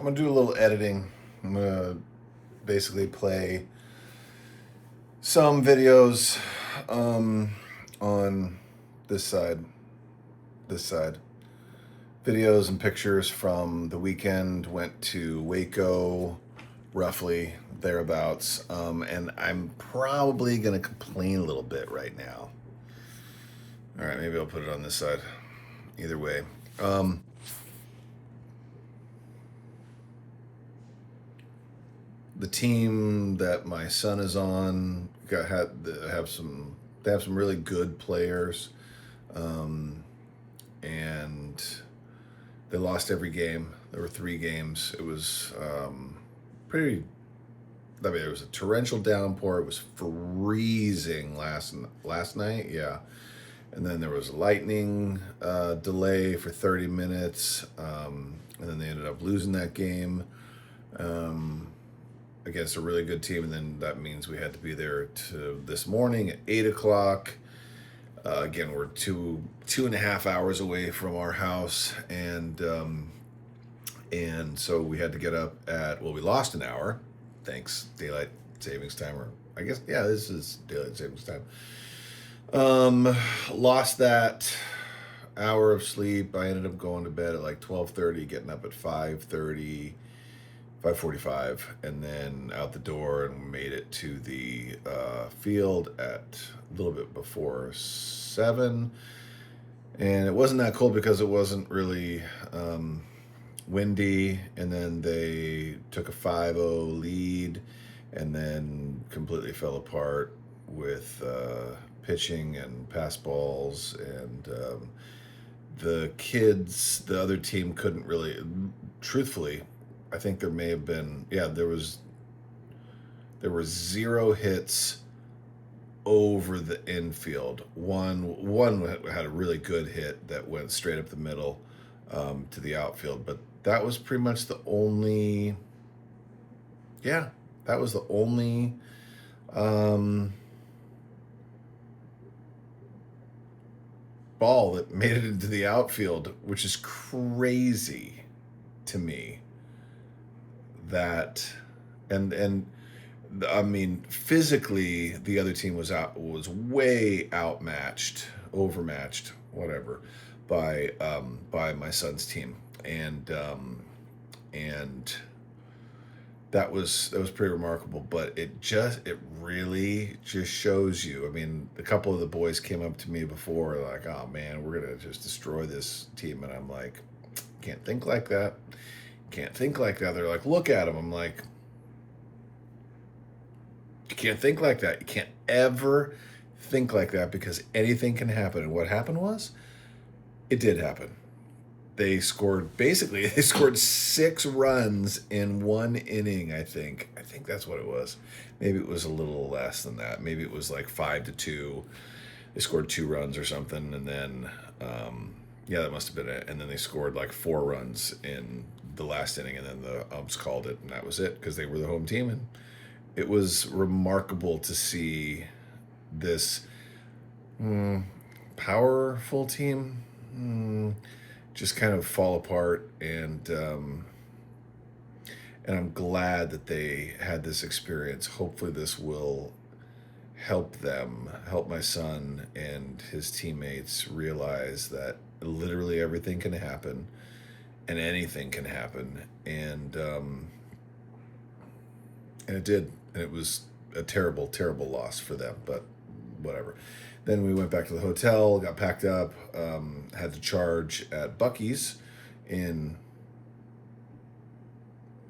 I'm gonna do a little editing. I'm gonna basically play some videos on this side, this side. Videos and pictures from the weekend. Went to Waco, roughly thereabouts, and I'm probably gonna complain a little bit right now. All right, maybe I'll put it on this side. Either way. The team that my son is on have some really good players, and they lost every game. There were 3 games. It was pretty. I mean, it was a torrential downpour. It was freezing last night. Yeah, and then there was a lightning delay for 30 minutes, and then they ended up losing that game. Against a really good team, and then that means we had to be there to this morning at 8 o'clock. Again, we're two and a half hours away from our house, and so we had to get up at, well, we lost an hour, thanks daylight savings time, or I guess this is daylight savings time. Lost that hour of sleep. I ended up going to bed at like 12:30, getting up at 5:30. 5:45, and then out the door, and made it to the field at a little bit before 7. And it wasn't that cold because it wasn't really windy. And then they took a 5-0 lead, and then completely fell apart with pitching and pass balls. And the kids, the other team, couldn't really, truthfully, I think there may have been, there were 0 hits over the infield. One had a really good hit that went straight up the middle to the outfield, but that was pretty much the only, ball that made it into the outfield, which is crazy to me. That and I mean, physically the other team was way outmatched, overmatched, whatever, by my son's team, and that was pretty remarkable. But it really just shows you. I mean, a couple of the boys came up to me before, like, "Oh man, we're gonna just destroy this team," and I'm like, "Can't think like that. Can't think like that." They're like, "Look at him." I'm like, "You can't think like that. You can't ever think like that, because anything can happen." And what happened was, it did happen. They scored 6 runs in 1 inning, I think. I think that's what it was. Maybe it was a little less than that. Maybe it was like 5-2. They scored 2 runs or something, and then that must have been it. And then they scored like 4 runs in the last inning, and then the umps called it, and that was it, because they were the home team. And it was remarkable to see this powerful team just kind of fall apart, and I'm glad that they had this experience. Hopefully this will help my son and his teammates realize that literally everything can happen, and anything can happen, and it did, and it was a terrible, terrible loss for them, but whatever. Then we went back to the hotel, got packed up, had to charge at Buc-ee's in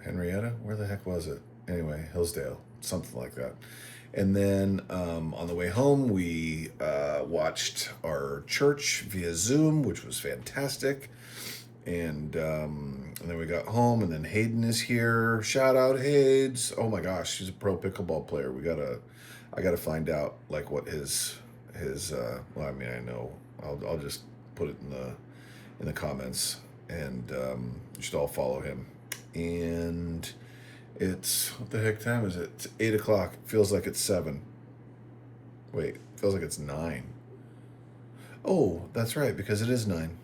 Henrietta. Where the heck was it? Anyway, Hillsdale, something like that. And then on the way home, we watched our church via Zoom, which was fantastic. And then we got home, and then Hayden is here. Shout out Hades! Oh my gosh, she's a pro pickleball player. I gotta find out like what his. Well, I mean, I know. I'll just put it in the comments, and you should all follow him. And it's, what the heck time is it? It's 8 o'clock. Feels like it's 7. Wait, feels like it's 9. Oh, that's right, because it is 9.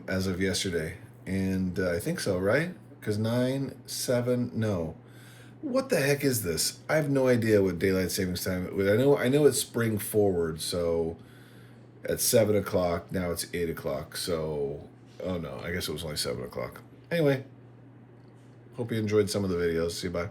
As of yesterday, and I think so, right? Because 9, 7, no. What the heck is this? I have no idea what daylight savings time. I know it's spring forward, so at 7 o'clock now it's 8 o'clock. So, oh no, I guess it was only 7 o'clock. Anyway, hope you enjoyed some of the videos. See you, bye.